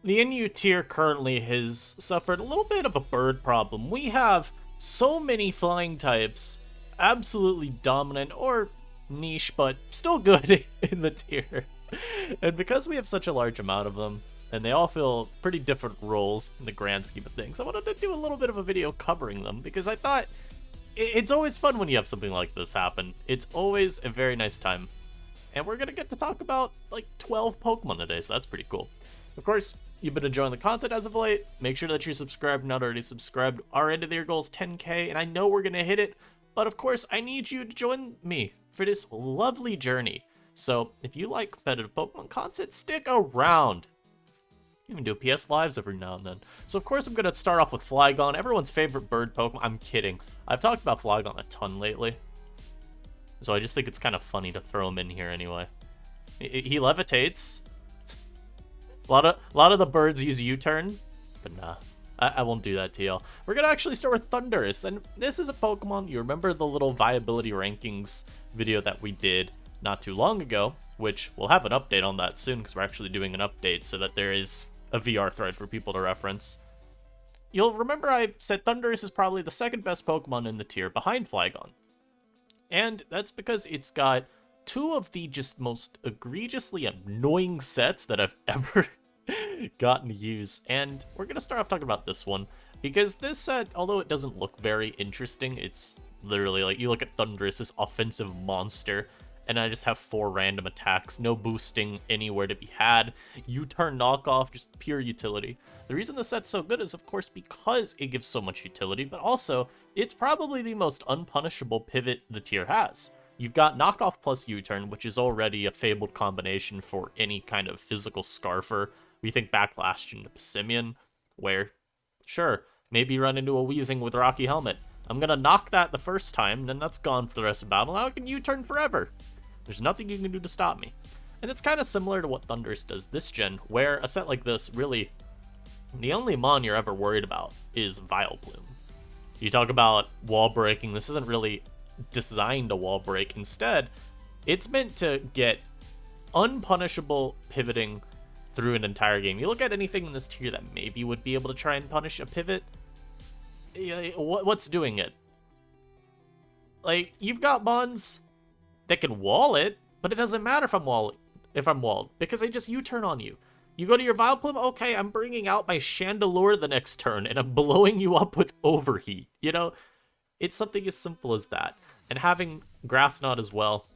The NU tier currently has suffered a little bit of a bird problem. We have so many flying types, absolutely dominant or niche, but still good in the tier. And because we have such a large amount of them, and they all fill pretty different roles in the grand scheme of things, I wanted to do a little bit of a video covering them because I thought it's always fun when you have something like this happen. It's always a very nice time. And we're gonna get to talk about like 12 Pokemon today, so that's pretty cool. Of course, you've been enjoying the content as of late. Make sure that you're subscribed, not already subscribed. Our end of the year goal is 10K, and I know we're gonna hit it, but of course, I need you to join me for this lovely journey. So if you like competitive Pokemon content, stick around. Even do PS Lives every now and then. So of course I'm going to start off with Flygon, everyone's favorite bird Pokemon. I'm kidding. I've talked about Flygon a ton lately. So I just think it's kind of funny to throw him in here anyway. He levitates. A lot of the birds use U-turn, but nah. I won't do that to y'all. We're going to actually start with Thundurus, and this is a Pokemon. You remember the little viability rankings video that we did not too long ago, which we'll have an update on that soon because we're actually doing an update so that there is a VR thread for people to reference. You'll remember I said Thundurus is probably the second best Pokemon in the tier behind Flygon. And that's because it's got two of the just most egregiously annoying sets that I've ever gotten to use. And we're going to start off talking about this one because this set, although it doesn't look very interesting, it's literally like you look at Thundurus, this offensive monster, and I just have 4 random attacks, no boosting anywhere to be had. U-turn knockoff, just pure utility. The reason the set's so good is, of course, because it gives so much utility, but also, it's probably the most unpunishable pivot the tier has. You've got knockoff plus U-turn, which is already a fabled combination for any kind of physical scarfer. We think back last gen to Pissimian, where, sure, maybe run into a Weezing with Rocky Helmet. I'm gonna knock that the first time, then that's gone for the rest of the battle. Now I can U-turn forever. There's nothing you can do to stop me. And it's kind of similar to what Thundurus does this gen, where a set like this, really, the only mon you're ever worried about is Vileplume. You talk about wall breaking, this isn't really designed to wall break. Instead, it's meant to get unpunishable pivoting through an entire game. You look at anything in this tier that maybe would be able to try and punish a pivot, what's doing it? Like, you've got mons that can wall it, but it doesn't matter if I'm walled, because they just U-turn on you. You go to your Vileplume, okay, I'm bringing out my Chandelure the next turn, and I'm blowing you up with Overheat. You know, it's something as simple as that. And having Grass Knot as well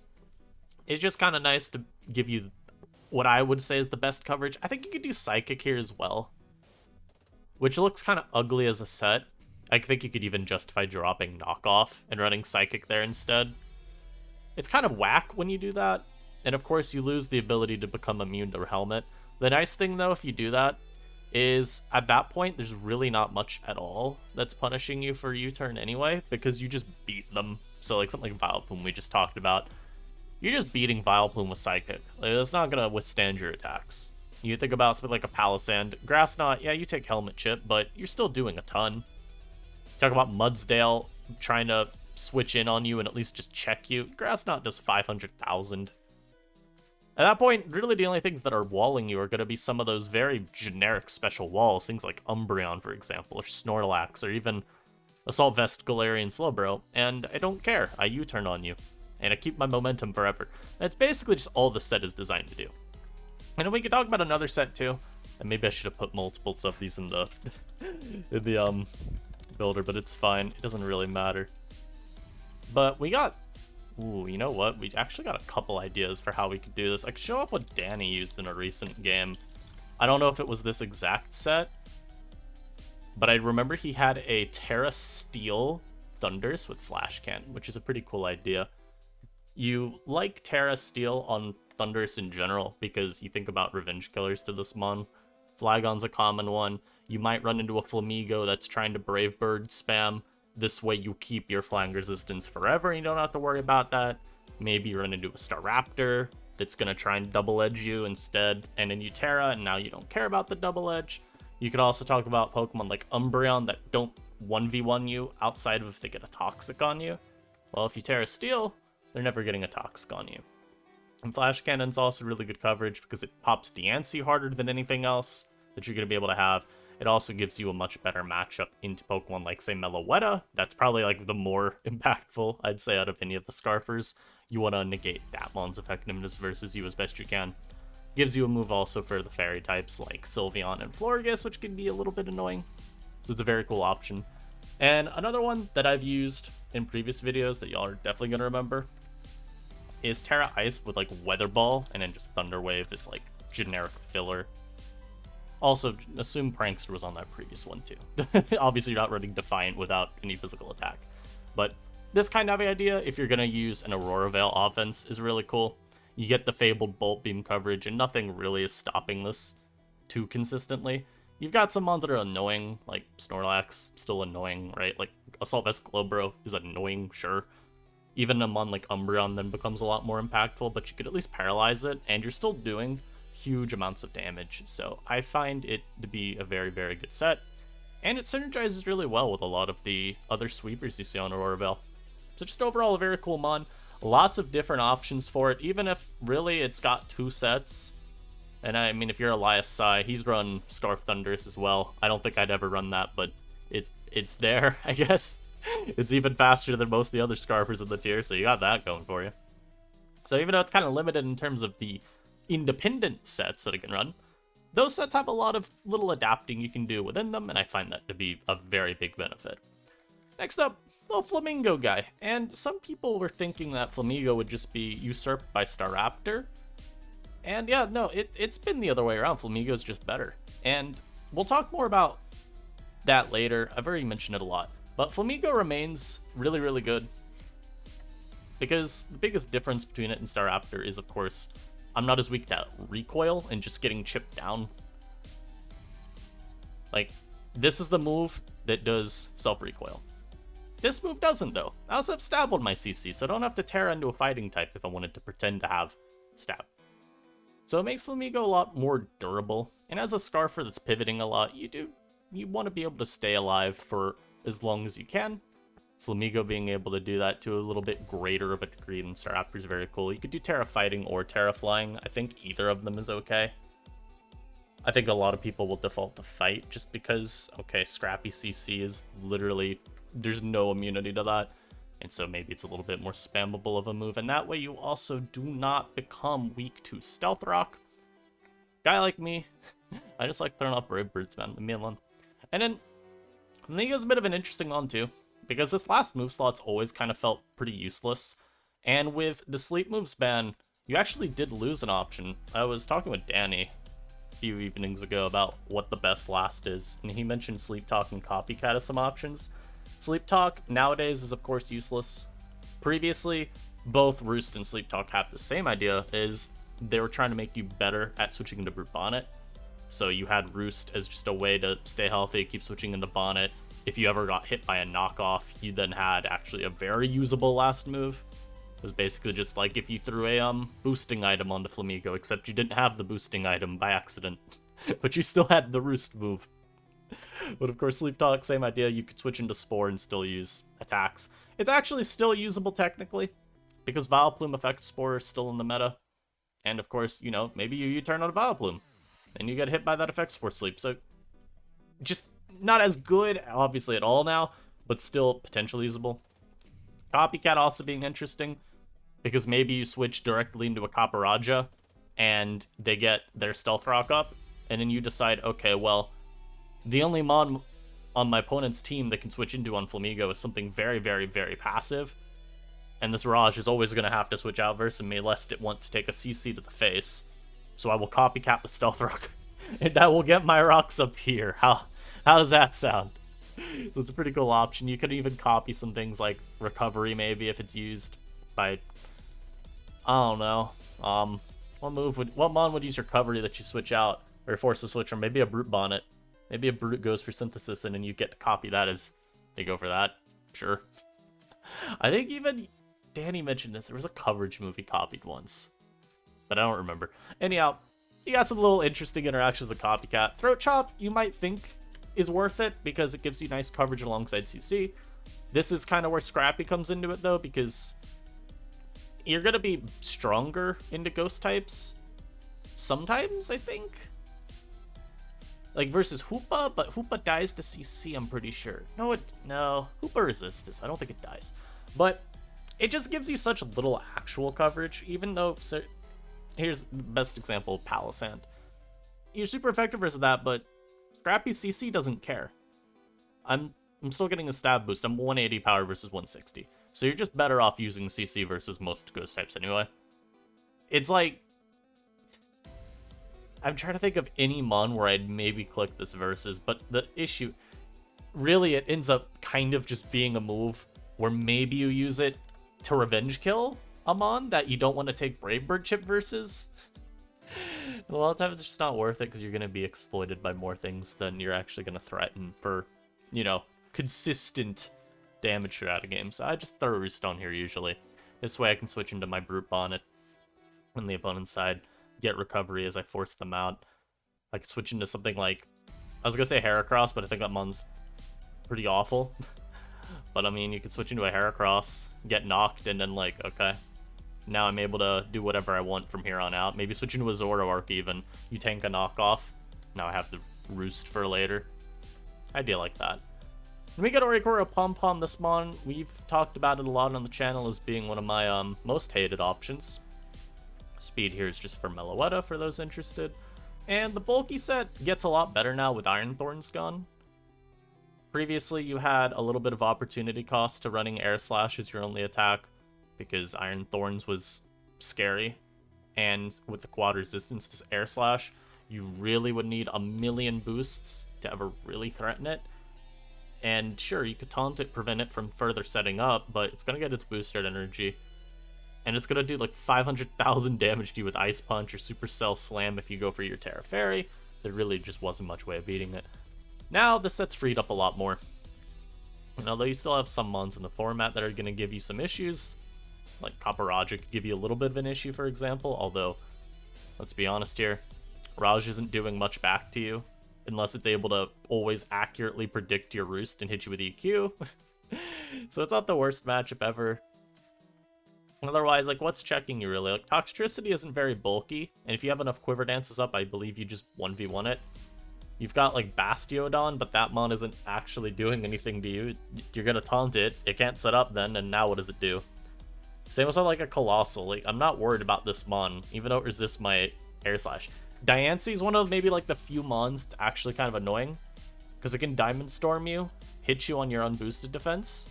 is just kind of nice to give you what I would say is the best coverage. I think you could do Psychic here as well, which looks kind of ugly as a set. I think you could even justify dropping Knockoff and running Psychic there instead. It's kind of whack when you do that, and of course you lose the ability to become immune to Helmet. The nice thing though, if you do that, is at that point there's really not much at all that's punishing you for U-turn anyway, because you just beat them. So like something like Vileplume we just talked about, you're just beating Vileplume with Psychic. Like, it's not going to withstand your attacks. You think about something like a Palisand, Grass Knot, yeah, you take Helmet Chip, but you're still doing a ton. Talk about Mudsdale trying to switch in on you and at least just check you. Grass Knot does 500,000. At that point, really the only things that are walling you are going to be some of those very generic special walls, things like Umbreon, for example, or Snorlax, or even Assault Vest, Galarian, Slowbro, and I don't care. I U-turn on you, and I keep my momentum forever. That's basically just all the set is designed to do. And then we could talk about another set too, and maybe I should have put multiples of these in the builder, but it's fine. It doesn't really matter. But we got, ooh, you know what? We actually got a couple ideas for how we could do this. I could show off what Danny used in a recent game. I don't know if it was this exact set, but I remember he had a Terra Steel Thundurus with Flash Cannon, which is a pretty cool idea. You like Terra Steel on Thundurus in general because you think about revenge killers to this mon. Flygon's a common one. You might run into a Flamigo that's trying to Brave Bird spam. This way you keep your flying resistance forever and you don't have to worry about that. Maybe you run into a Staraptor that's going to try and double edge you instead, and then you Terra, and now you don't care about the double edge. You could also talk about Pokemon like Umbreon that don't 1v1 you outside of if they get a Toxic on you. Well, if you Terra Steel, they're never getting a Toxic on you. And Flash Cannon's also really good coverage because it pops Deancey harder than anything else. that you're going to be able to have. It also gives you a much better matchup into Pokemon like, say, Meloetta. That's probably, like, the more impactful, I'd say, out of any of the Scarfers. You want to negate that one's effectiveness versus you as best you can. Gives you a move also for the Fairy types like Sylveon and Florges, which can be a little bit annoying. So it's a very cool option. And another one that I've used in previous videos that y'all are definitely going to remember is Terra Ice with, like, Weather Ball, and then just Thunder Wave is, like, generic filler. Also, assume Prankster was on that previous one, too. Obviously, you're not running Defiant without any physical attack. But this kind of idea, if you're going to use an Aurora Veil offense, is really cool. You get the Fabled Bolt Beam coverage, and nothing really is stopping this too consistently. You've got some mons that are annoying, like Snorlax, still annoying, right? Like, Assault Vest Glowbro is annoying, sure. Even a mon like Umbreon then becomes a lot more impactful, but you could at least paralyze it, and you're still doing huge amounts of damage. So I find it to be a very, very good set, and it synergizes really well with a lot of the other sweepers you see on Aurora Veil. So just overall a very cool mon. Lots of different options for it, even if really it's got 2 sets. And I mean, if you're Elias Sai, he's run Scarf Thundurus as well. I don't think I'd ever run that, but it's there, I guess. It's even faster than most of the other Scarfers in the tier, so you got that going for you. So even though it's kind of limited in terms of the independent sets that it can run, those sets have a lot of little adapting you can do within them, and I find that to be a very big benefit. Next up, little Flamingo guy. And some people were thinking that Flamigo would just be usurped by Staraptor. And yeah, no, it's been the other way around. Flamigo's just better. And we'll talk more about that later. I've already mentioned it a lot. But Flamigo remains really, really good. Because the biggest difference between it and Staraptor is, of course, I'm not as weak to recoil and just getting chipped down. Like, this is the move that does self-recoil. This move doesn't, though. I also have Stab on my CC, so I don't have to tear into a fighting type if I wanted to pretend to have Stab. So it makes Flamigo a lot more durable, and as a Scarfer that's pivoting a lot, you want to be able to stay alive for as long as you can. Flamigo being able to do that to a little bit greater of a degree than Staraptor is very cool. You could do Terra Fighting or Terra Flying. I think either of them is okay. I think a lot of people will default to Fight just because, okay, Scrappy CC is literally, there's no immunity to that. And so maybe it's a little bit more spammable of a move. And that way you also do not become weak to Stealth Rock. Guy like me, I just like throwing off Brave Birds, man. Leave me alone. And then Flamigo's a bit of an interesting one too, because this last move slot's always kind of felt pretty useless. And with the Sleep Moves ban, you actually did lose an option. I was talking with Danny a few evenings ago about what the best last is, and he mentioned Sleep Talk and Copycat as some options. Sleep Talk nowadays is of course useless. Previously, both Roost and Sleep Talk have the same idea, is they were trying to make you better at switching into Brute Bonnet. So you had Roost as just a way to stay healthy, keep switching into Bonnet. If you ever got hit by a knockoff, you then had actually a very usable last move. It was basically just like if you threw a boosting item onto Flamigo, except you didn't have the boosting item by accident, but you still had the Roost move. But of course, Sleep Talk, same idea. You could switch into Spore and still use attacks. It's actually still usable technically, because Vileplume Effect Spore is still in the meta. And of course, you know, maybe you turn on a Vileplume, and you get hit by that Effect Spore Sleep. So, just not as good, obviously, at all now, but still potentially usable. Copycat also being interesting, because maybe you switch directly into a Caparaja, and they get their Stealth Rock up, and then you decide, okay, well, the only mon on my opponent's team that can switch into on Flamigo is something very, very, very passive, and this Raj is always going to have to switch out versus me lest it want to take a CC to the face. So I will Copycat the Stealth Rock, and I will get my rocks up here. How does that sound? So it's a pretty cool option. You could even copy some things like Recovery, maybe, if it's used by, I don't know, what mon would use Recovery that you switch out, or force to switch from? Maybe a Brute Bonnet. Maybe a Brute goes for Synthesis, and then you get to copy that as they go for that. Sure. I think even Danny mentioned this. There was a coverage move he copied once, but I don't remember. Anyhow, you got some little interesting interactions with Copycat. Throat Chop, you might think, is worth it because it gives you nice coverage alongside CC. This is kind of where Scrappy comes into it, though, because you're going to be stronger into Ghost types sometimes, I think. like versus Hoopa, but Hoopa dies to CC, I'm pretty sure. No, Hoopa resists this. I don't think it dies. But it just gives you such little actual coverage, even though, so, here's the best example, Palossand. You're super effective versus that, but Scrappy CC doesn't care. I'm still getting a stab boost. I'm 180 power versus 160. So you're just better off using CC versus most ghost types anyway. It's like, I'm trying to think of any mon where I'd maybe click this versus, but the issue, really it ends up kind of just being a move where maybe you use it to revenge kill a mon that you don't want to take Brave Bird chip versus. A lot of times it's just not worth it because you're going to be exploited by more things than you're actually going to threaten for, you know, consistent damage throughout a game. So I just throw a Roostone here usually. This way I can switch into my Brute Bonnet on the opponent's side, get recovery as I force them out. I could switch into something like, I was going to say Heracross, but I think that mon's pretty awful. But I mean, you could switch into a Heracross, get knocked, and then like, okay, now I'm able to do whatever I want from here on out. Maybe switch into a Zoroark even. You tank a knockoff. Now I have to roost for later. Idea like that. When we get Oricorio-Pom-Pom, this mon, we've talked about it a lot on the channel as being one of my most hated options. Speed here is just for Meloetta for those interested. And the bulky set gets a lot better now with Iron Thorns gone. Previously, you had a little bit of opportunity cost to running Air Slash as your only attack, because Iron Thorns was scary, and with the quad resistance to Air Slash, you really would need a million boosts to ever really threaten it. And sure, you could taunt it, prevent it from further setting up, but it's going to get its boosted energy, and it's going to do like 500,000 damage to you with Ice Punch or Supercell Slam if you go for your Terra Fairy. There really just wasn't much way of beating it. Now, the set's freed up a lot more. And although you still have some mons in the format that are going to give you some issues, like Copperajah could give you a little bit of an issue, for example, although, let's be honest here, Raj isn't doing much back to you, unless it's able to always accurately predict your roost and hit you with EQ. So it's not the worst matchup ever. Otherwise, like, what's checking you really? Like, Toxtricity isn't very bulky, and if you have enough Quiver Dances up, I believe you just 1v1 it. You've got, like, Bastiodon, but that mon isn't actually doing anything to you. You're gonna taunt it, it can't set up then, and now what does it do? Same with, like, a Colossal. Like, I'm not worried about this mon, even though it resists my Air Slash. Diancie is one of maybe, like, the few mons that's actually kind of annoying, because it can Diamond Storm you, hit you on your unboosted defense,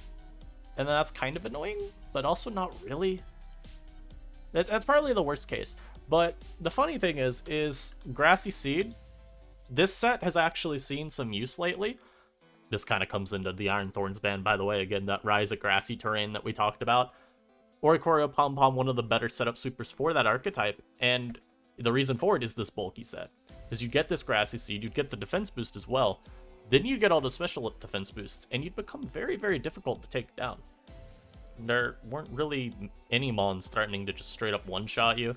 and then that's kind of annoying, but also not really. That's probably the worst case. But the funny thing is Grassy Seed, this set has actually seen some use lately. This kind of comes into the Iron Thorns ban, by the way, again, that Rise of Grassy terrain that we talked about. Oricorio-Pom-Pom, one of the better setup supers for that archetype, and the reason for it is this bulky set. Is you get this Grassy Seed, you'd get the defense boost as well, then you get all the special defense boosts, and you'd become very, very difficult to take down. There weren't really any mons threatening to just straight up one-shot you,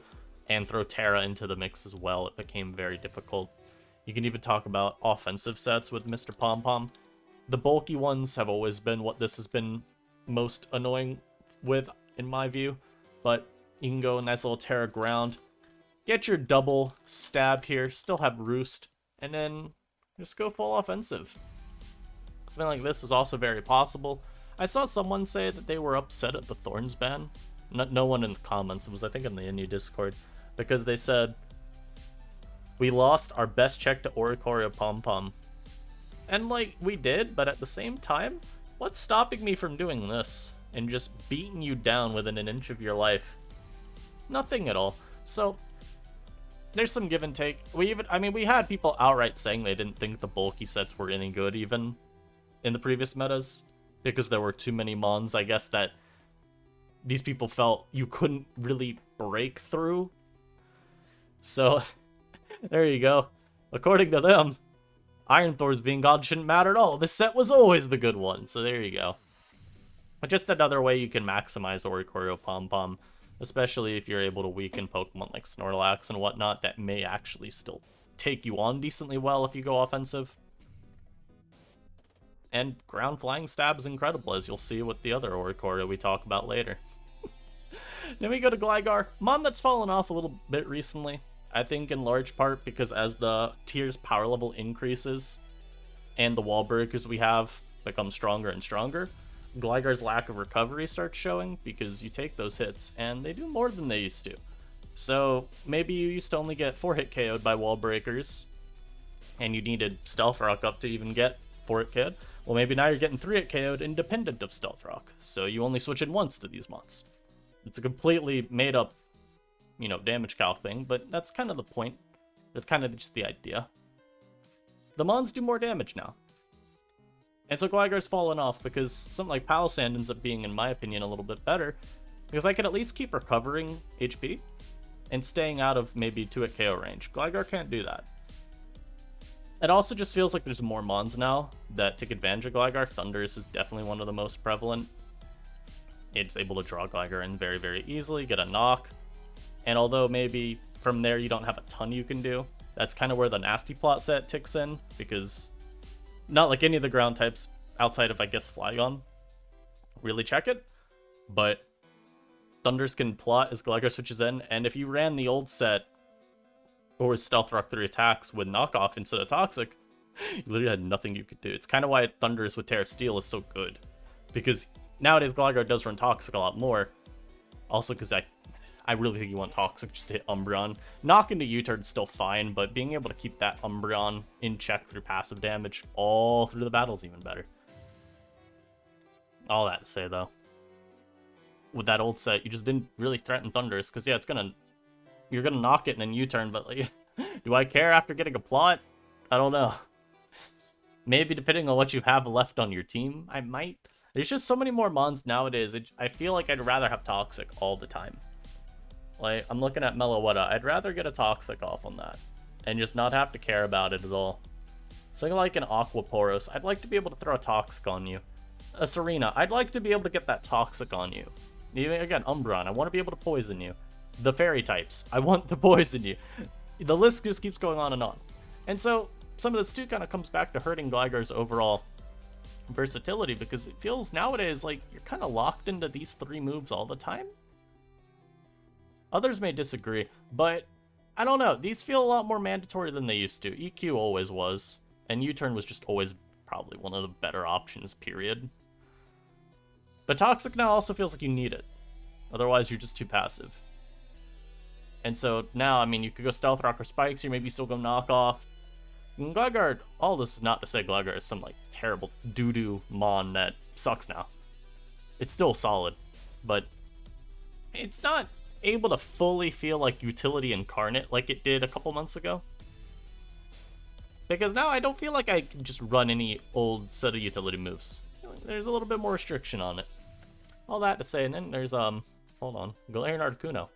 and throw Terra into the mix as well. It became very difficult. You can even talk about offensive sets with Mr. Pom-Pom. The bulky ones have always been what this has been most annoying with, in my view. But you can go a nice little Terra Ground, get your double stab here, still have Roost, and then just go full offensive. Something like this was also very possible. I saw someone say that they were upset at the Thorns ban. No one in the comments, it was I think in the NU Discord, because they said, we lost our best check to Oricorio-Pom-Pom. And, like, we did, but at the same time, what's stopping me from doing this and just beating you down within an inch of your life? Nothing at all. So, there's some give and take. We had people outright saying they didn't think the bulky sets were any good, even in the previous metas, because there were too many mons, I guess, that these people felt you couldn't really break through. So, there you go. According to them, Iron Thorns being God shouldn't matter at all. This set was always the good one. So there you go. But just another way you can maximize Oricorio-Pom-Pom, especially if you're able to weaken Pokemon like Snorlax and whatnot that may actually still take you on decently well if you go offensive. And ground flying stab is incredible, as you'll see with the other Oricorio we talk about later. Then we go to Gligar, mon that's fallen off a little bit recently. I think in large part because as the tier's power level increases and the wall breakers we have become stronger and stronger, Gligar's lack of recovery starts showing because you take those hits and they do more than they used to. So maybe you used to only get 4-hit KO'd by wall breakers and you needed Stealth Rock up to even get 4-hit KO'd. Well, maybe now you're getting 3-hit KO'd independent of Stealth Rock, so you only switch in once to these mons. It's a completely made up, damage calc thing, but that's kind of the point. That's kind of just the idea. The mons do more damage now. And so Gligar's fallen off because something like Palossand ends up being, in my opinion, a little bit better, because I can at least keep recovering HP and staying out of maybe 2-hit KO range. Gligar can't do that. It also just feels like there's more mons now that take advantage of Gligar. Thundurus is definitely one of the most prevalent. It's able to draw Gligar in very, very easily, get a knock. And although maybe from there you don't have a ton you can do, that's kind of where the Nasty Plot set ticks in, because not like any of the ground types outside of, I guess, Flygon really check it. But Thundurus can plot as Gligar switches in, and if you ran the old set or Stealth Rock 3 attacks with knockoff instead of Toxic, you literally had nothing you could do. It's kind of why Thundurus with Terra Steel is so good, because nowadays Gligar does run Toxic a lot more. Also because I really think you want Toxic just to hit Umbreon. Knock into U-Turn's still fine, but being able to keep that Umbreon in check through passive damage all through the battle is even better. All that to say, though, with that old set, you just didn't really threaten Thundurus, because yeah, you're gonna knock it and then U-turn, but like, do I care after getting a plot? I don't know. Maybe depending on what you have left on your team, I might. There's just so many more mons nowadays. I feel like I'd rather have Toxic all the time. Like, I'm looking at Meloetta. I'd rather get a Toxic off on that and just not have to care about it at all. Something like an Aquaporos, I'd like to be able to throw a Toxic on you. A Serena, I'd like to be able to get that Toxic on you. Even, again, Umbreon, I want to be able to poison you. The fairy types, I want to poison you. The list just keeps going on and on. And so some of this too kind of comes back to hurting Gligar's overall versatility, because it feels nowadays like you're kind of locked into these 3 moves all the time. Others may disagree, but I don't know. These feel a lot more mandatory than they used to. EQ always was, and U-turn was just always probably one of the better options, period. But Toxic now also feels like you need it. Otherwise, you're just too passive. And so now, I mean, you could go Stealth Rock or Spikes, or maybe still go Knockoff. And Gligar, all this is not to say Gligar is some, like, terrible doo-doo mon that sucks now. It's still solid, but it's not able to fully feel like utility incarnate like it did a couple months ago. Because now I don't feel like I can just run any old set of utility moves. There's a little bit more restriction on it. All that to say, and then there's, hold on, Galar-Articuno.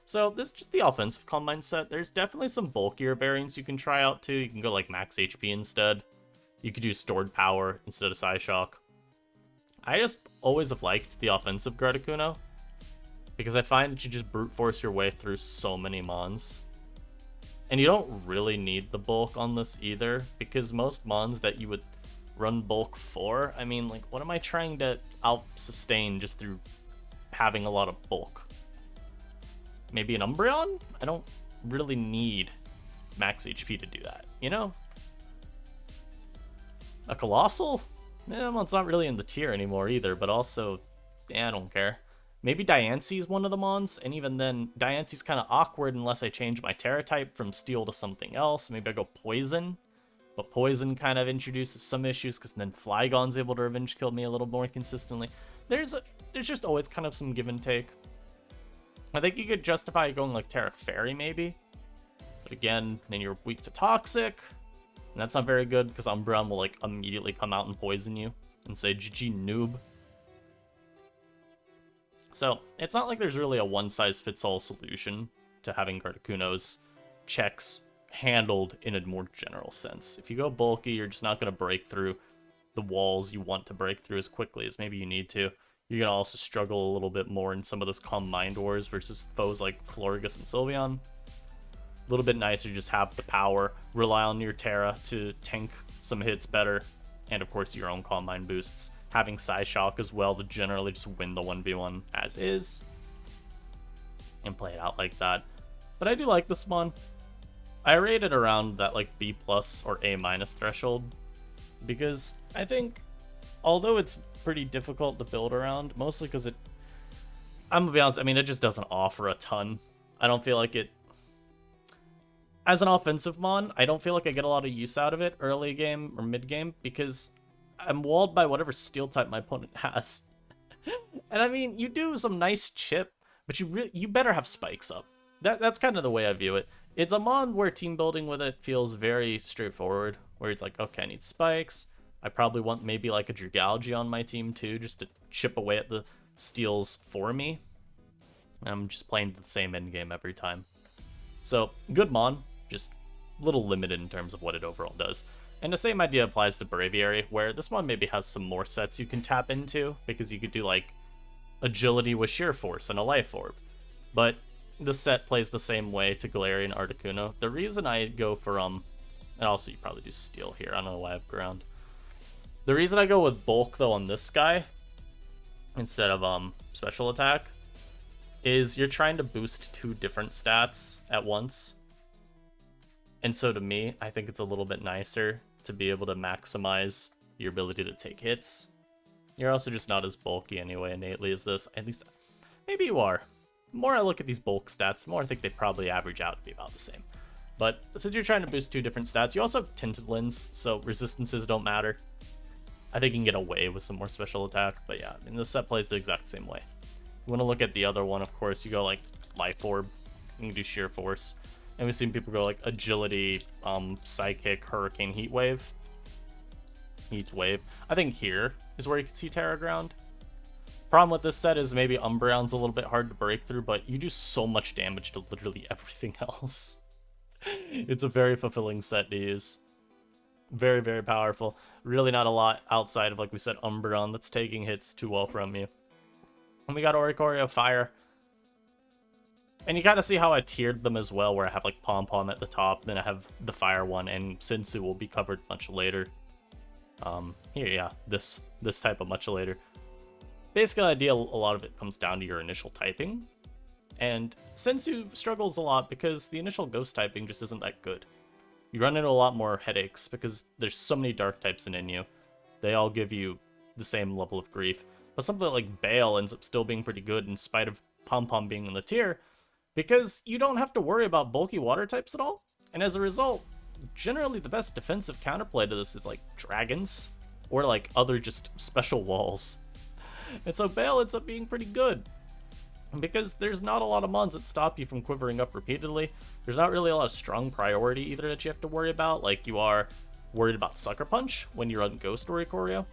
So this is just the offensive Combine set. There's definitely some bulkier variants you can try out too. You can go like max HP instead. You could use stored power instead of Psyshock. I just always have liked the offensive Articuno, because I find that you just brute force your way through so many mons. And you don't really need the bulk on this either, because most mons that you would run bulk for, I mean, like, what am I trying to out-sustain just through having a lot of bulk? Maybe an Umbreon? I don't really need max HP to do that, you know? A Colossal? Well, it's not really in the tier anymore either, but also, I don't care. Maybe Diancie's one of the mons, and even then, Diancie's kind of awkward unless I change my Terra type from Steel to something else. Maybe I go Poison, but Poison kind of introduces some issues, because then Flygon's able to revenge kill me a little more consistently. There's just always kind of some give and take. I think you could justify going like Terra Fairy maybe, but again, then you're weak to Toxic, and that's not very good because Umbreon will like immediately come out and poison you and say GG noob. So it's not like there's really a one-size-fits-all solution to having Articuno's checks handled in a more general sense. If you go bulky, you're just not going to break through the walls you want to break through as quickly as maybe you need to. You're going to also struggle a little bit more in some of those Calm Mind Wars versus foes like Florigus and Sylveon. A little bit nicer to just have the power, rely on your Terra to tank some hits better, and of course your own Calm Mind boosts. Having Psyshock as well to generally just win the 1v1 as is, and play it out like that. But I do like this one. I rate it around that like B plus or A minus threshold because I think although it's pretty difficult to build around, mostly because I'm gonna be honest, I mean, it just doesn't offer a ton. I don't feel like it, as an offensive mon, I don't feel like I get a lot of use out of it early game or mid game because I'm walled by whatever steel type my opponent has. And I mean, you do some nice chip, but you better have spikes up. That's kind of the way I view it. It's a mon where team building with it feels very straightforward, where it's like, okay, I need spikes. I probably want maybe like a Dragalge on my team too, just to chip away at the steals for me. I'm just playing the same end game every time. So, good mon, just a little limited in terms of what it overall does. And the same idea applies to Braviary, where this one maybe has some more sets you can tap into, because you could do like agility with sheer force and a life orb. But the set plays the same way to Galar-Articuno and Articuno. The reason I go for, and also you probably do steel here, I don't know why I have ground. The reason I go with bulk though on this guy, instead of special attack, is you're trying to boost 2 different stats at once. And so to me, I think it's a little bit nicer to be able to maximize your ability to take hits. You're also just not as bulky anyway innately as this. At least, maybe you are. The more I look at these bulk stats, the more I think they probably average out to be about the same. But since you're trying to boost 2 different stats, you also have Tinted Lens, so resistances don't matter. I think you can get away with some more special attack, but yeah, I mean, this set plays the exact same way. You want to look at the other one, of course, you go like Life Orb, you can do Sheer Force. And we've seen people go like Agility, Psychic, Hurricane, Heat Wave. Heat Wave. I think here is where you can see Terra Ground. Problem with this set is maybe Umbreon's a little bit hard to break through, but you do so much damage to literally everything else. It's a very fulfilling set to use. Very, very powerful. Really not a lot outside of, like we said, Umbreon that's taking hits too well from you. And we got Oricorio Fire. And you kind of see how I tiered them as well, where I have like Pom-Pom at the top, then I have the Fire one, and Sensu will be covered much later. Here, yeah, this type of much later. Basically, the idea, a lot of it comes down to your initial typing. And Sensu struggles a lot because the initial ghost typing just isn't that good. You run into a lot more headaches because there's so many dark types in you. They all give you the same level of grief. But something like Bale ends up still being pretty good in spite of Pom-Pom being in the tier, because you don't have to worry about bulky water types at all. And as a result, generally the best defensive counterplay to this is like dragons or like other just special walls. And so Bale ends up being pretty good because there's not a lot of mons that stop you from quivering up repeatedly. There's not really a lot of strong priority either that you have to worry about, like you are worried about Sucker Punch when you run Ghost Oricorio.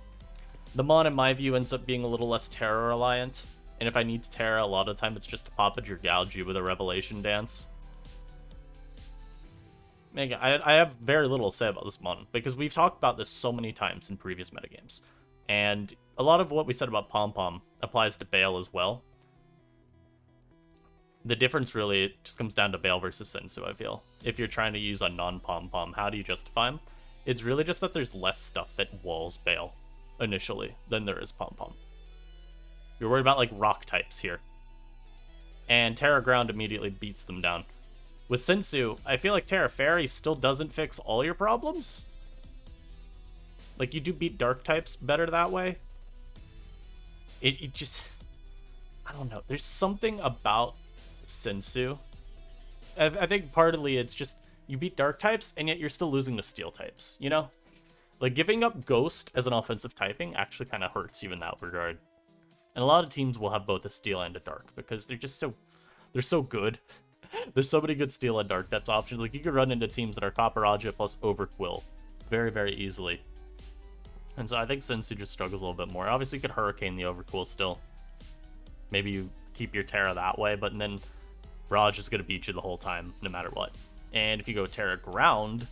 The mon, in my view, ends up being a little less Terra reliant. And if I need to Terra, a lot of the time it's just to pop a Dragalge with a Revelation Dance. Again, I have very little to say about this mon, because we've talked about this so many times in previous metagames. And a lot of what we said about Pom-Pom applies to Bale as well. The difference really just comes down to Bale versus Sensu, I feel. If you're trying to use a non-Pom-Pom, how do you justify him? It's really just that there's less stuff that walls Bale initially than there is Pom-Pom. You're worried about like rock types here. And Terra Ground immediately beats them down. With Sensu, I feel like Terra Fairy still doesn't fix all your problems. Like, you do beat dark types better that way. It just, I don't know. There's something about Sensu. I think partly it's just you beat dark types and yet you're still losing the steel types, you know? Like, giving up Ghost as an offensive typing actually kind of hurts you in that regard. And a lot of teams will have both a steel and a dark because they're just they're so good. There's so many good steel and dark depth options. Like, you could run into teams that are Copperajah plus Overquill very, very easily. And so I think Sensu just struggles a little bit more. Obviously, you could Hurricane the Overquill still. Maybe you keep your Terra that way, but then Raj is going to beat you the whole time, no matter what. And if you go Terra Ground,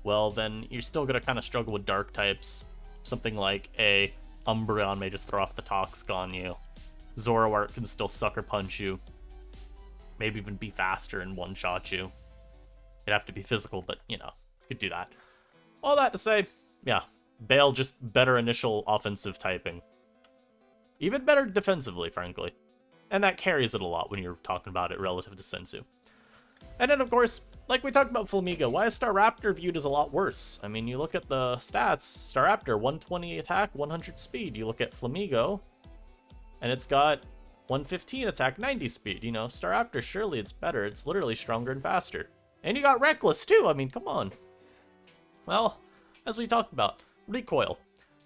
well, then you're still going to kind of struggle with dark types. Something like a Umbreon may just throw off the Toxic on you. Zoroark can still Sucker Punch you. Maybe even be faster and one-shot you. It'd have to be physical, but, you know, you could do that. All that to say, yeah, Bale just better initial offensive typing. Even better defensively, frankly. And that carries it a lot when you're talking about it relative to Sensu. And then, of course, like we talked about Flamigo, why is Staraptor viewed as a lot worse? I mean, you look at the stats, Staraptor, 120 attack, 100 speed. You look at Flamigo, and it's got 115 attack, 90 speed. You know, Staraptor, surely it's better. It's literally stronger and faster. And you got Reckless, too. I mean, come on. Well, as we talked about, Recoil.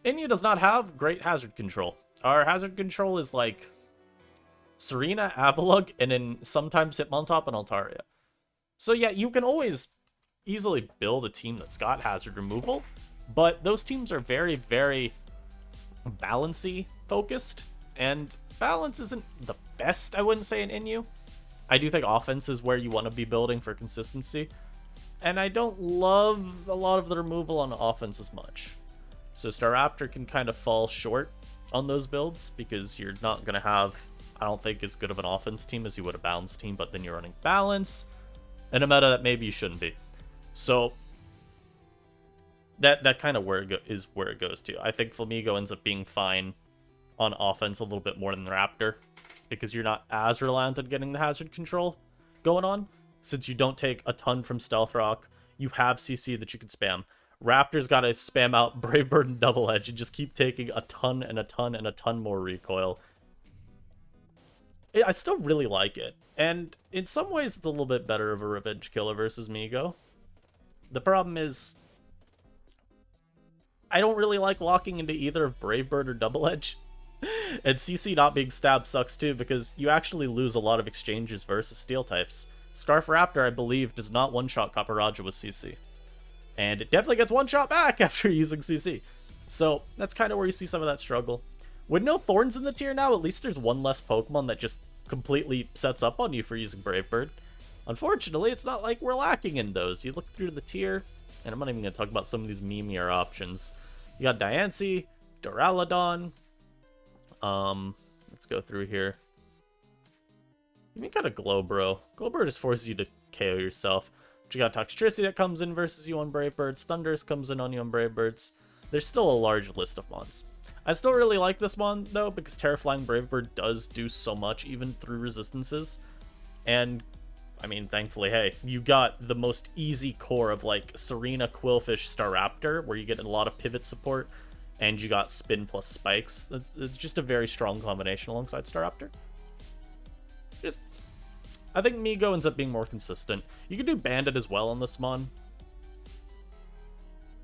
Enya does not have great hazard control. Our hazard control is like Serena, Avalugg, and then sometimes Hitmontop and Altaria. So yeah, you can always easily build a team that's got hazard removal, but those teams are very, very balancy focused, and balance isn't the best, I wouldn't say, in Inu. I do think offense is where you want to be building for consistency, and I don't love a lot of the removal on offense as much. So Staraptor can kind of fall short on those builds, because you're not going to have, I don't think, as good of an offense team as you would a balance team, but then you're running balance, in a meta that maybe you shouldn't be. So that kind of is where it goes to. I think Flamigo ends up being fine on offense a little bit more than Raptor, because you're not as reliant on getting the hazard control going on. Since you don't take a ton from Stealth Rock, you have CC that you can spam. Raptor's got to spam out Brave Bird and Double Edge and just keep taking a ton and a ton and a ton more recoil. I still really like it. And in some ways, it's a little bit better of a revenge killer versus Migo. The problem is, I don't really like locking into either of Brave Bird or Double Edge. And CC not being stabbed sucks too, because you actually lose a lot of exchanges versus steel types. Scarf Raptor, I believe, does not one-shot Copperajah with CC. And it definitely gets one-shot back after using CC. So that's kind of where you see some of that struggle. With no Thorns in the tier now, at least there's one less Pokemon that just completely sets up on you for using Brave Bird. Unfortunately, it's not like we're lacking in those. You look through the tier, and I'm not even going to talk about some of these memeier options. You got Diancie, Duraludon. Let's go through here. You mean kind of Glowbro. Glowbro just forces you to KO yourself. But you got Toxtricity that comes in versus you on Brave Birds. Thundurus comes in on you on Brave Birds. There's still a large list of mons. I still really like this mon, though, because Terraflying Brave Bird does do so much, even through resistances. And, I mean, thankfully, hey, you got the most easy core of, like, Serena, Quillfish, Staraptor, where you get a lot of pivot support, and you got Spin plus Spikes. It's just a very strong combination alongside Staraptor. I think Migo ends up being more consistent. You can do Bandit as well on this mon.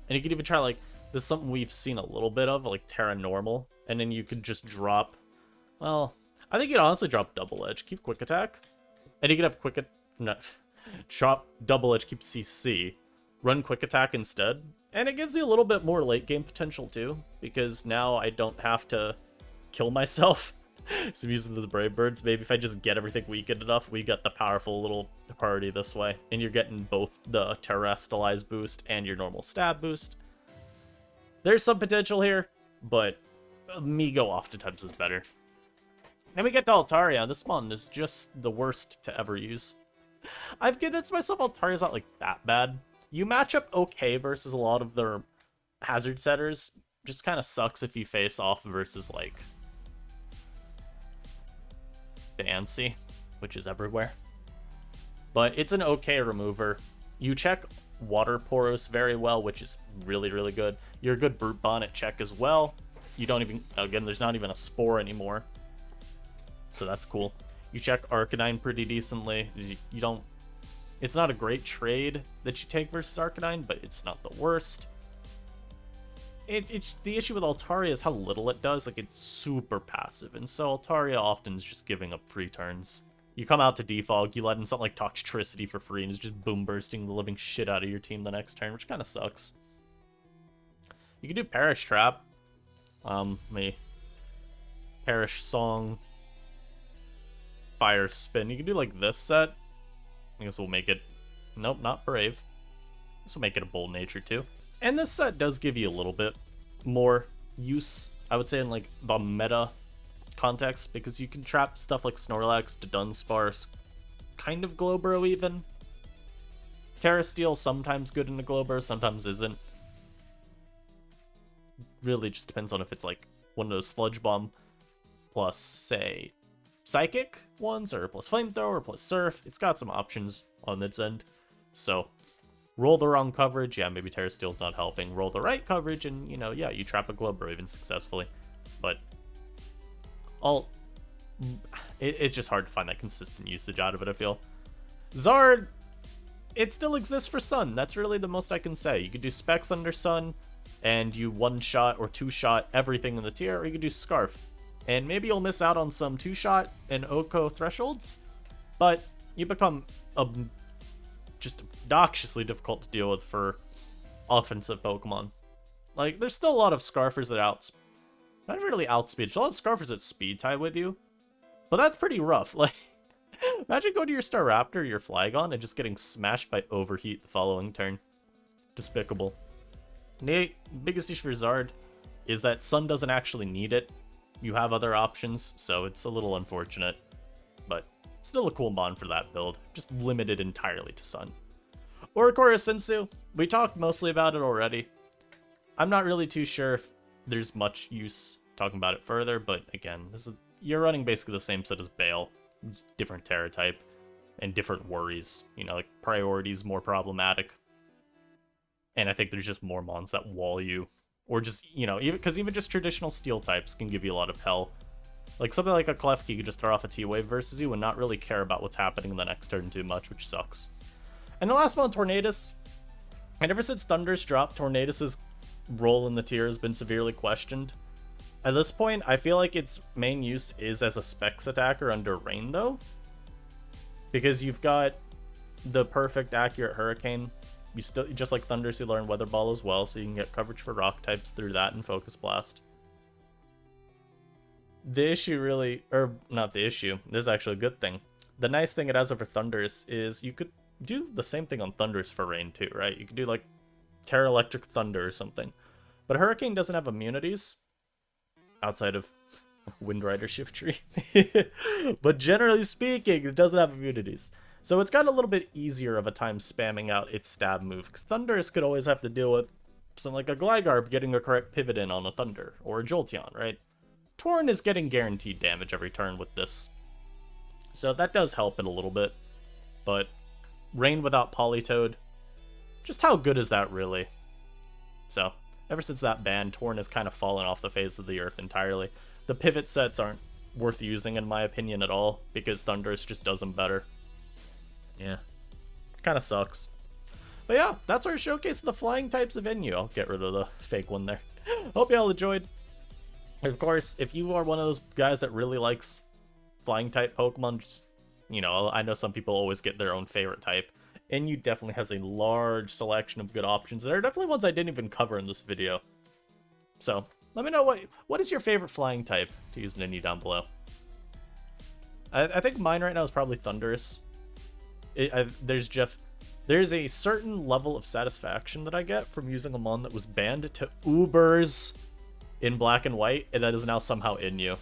And you could even try, like, this is something we've seen a little bit of, like Terra Normal. And then you could just drop, well, I think you'd honestly drop Double Edge, keep Quick Attack. And you could have drop Double Edge, keep CC, run Quick Attack instead. And it gives you a little bit more late game potential too, because now I don't have to kill myself. So I'm using those Brave Birds. Maybe if I just get everything weakened enough, we get the powerful little party this way. And you're getting both the Terrestrialize boost and your normal stab boost. There's some potential here, but Migo oftentimes is better. Then we get to Altaria. This mon is just the worst to ever use. I've convinced myself Altaria's not like that bad. You match up okay versus a lot of their hazard setters. Just kind of sucks if you face off versus like Diancie, which is everywhere. But it's an okay remover. You check Water Poros very well, which is really, really good. You're a good Brute Bonnet check as well. You don't even, again, there's not even a Spore anymore. So that's cool. You check Arcanine pretty decently. You don't, it's not a great trade that you take versus Arcanine, but it's not the worst. It's the issue with Altaria is how little it does. Like, it's super passive, and so Altaria often is just giving up free turns. You come out to defog, you let in something like Toxtricity for free, and it's just boom bursting the living shit out of your team the next turn, which kind of sucks. You can do Perish Trap. Perish Song, Fire Spin. You can do like this set. I guess we'll make it, nope, not Brave. This will make it a Bold Nature too. And this set does give you a little bit more use, I would say, in like the meta context, because you can trap stuff like Snorlax, Dunsparce, kind of Glowbro even. Terra Steel sometimes good in a Glowbro, sometimes isn't. Really just depends on if it's like one of those Sludge Bomb plus, say, Psychic ones, or plus Flamethrower, plus Surf. It's got some options. on its end. So, roll the wrong coverage, yeah, maybe Terra Steel's not helping. Roll the right coverage, and, you know, yeah, you trap a Glowbro successfully. But, it's just hard to find that consistent usage out of it, I feel. Zard, it still exists for Sun. That's really the most I can say. You could do Specs under Sun, and you one-shot or two-shot everything in the tier, or you could do Scarf. And maybe you'll miss out on some two-shot and Oko thresholds, but you become just obnoxiously difficult to deal with for offensive Pokemon. Like, there's still a lot of Scarfers that not really outspeed. There's a lot of Scarfers that speed tie with you, but that's pretty rough. Like, imagine going to your Staraptor or your Flygon and just getting smashed by Overheat the following turn. Despicable. The biggest issue for Zard is that Sun doesn't actually need it. You have other options, so it's a little unfortunate. But still a cool mon for that build, just limited entirely to Sun. Oricorio-Sensu, we talked mostly about it already. I'm not really too sure if there's much use talking about it further, but again, you're running basically the same set as Bale, just different Terra type, and different worries. You know, like priorities more problematic. And I think there's just more mons that wall you. Or just, you know, even just traditional steel types can give you a lot of hell. Like something like a Klefki could just throw off a T-Wave versus you and not really care about what's happening in the next turn too much, which sucks. And the last one, Tornadus. And ever since Thundurus dropped, Tornadus' role in the tier has been severely questioned. At this point, I feel like its main use is as a Specs attacker under Rain, though. Because you've got the perfect accurate Hurricane. You still, just like Thundurus, you learn Weather Ball as well, so you can get coverage for rock types through that and Focus Blast. The issue really, or not the issue, this is actually a good thing. The nice thing it has over Thundurus is you could do the same thing on Thundurus for Rain too, right? You could do like Terra Electric Thunder or something. But Hurricane doesn't have immunities, outside of Wind Rider Shiftry. But generally speaking, it doesn't have immunities. So it's got a little bit easier of a time spamming out its stab move, because Thundurus could always have to deal with something like a Gligar getting a correct pivot in on a Thunder, or a Jolteon, right? Torn is getting guaranteed damage every turn with this. So that does help it a little bit. But Rain without Politoed, just how good is that really? So, ever since that ban, Torn has kind of fallen off the face of the earth entirely. The pivot sets aren't worth using in my opinion at all, because Thundurus just does them better. Yeah, kind of sucks. But yeah, that's our showcase of the flying types of Inu. I'll get rid of the fake one there. Hope y'all enjoyed. Of course, if you are one of those guys that really likes flying type Pokemon, just, you know, I know some people always get their own favorite type. Inu definitely has a large selection of good options. There are definitely ones I didn't even cover in this video. So, let me know what is your favorite flying type to use in Inu down below. I think mine right now is probably Thundurus. There's a certain level of satisfaction that I get from using a mon that was banned to Ubers in black and white, and that is now somehow in you.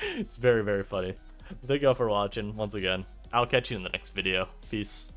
It's very, very funny. Thank you all for watching once again. I'll catch you in the next video. Peace.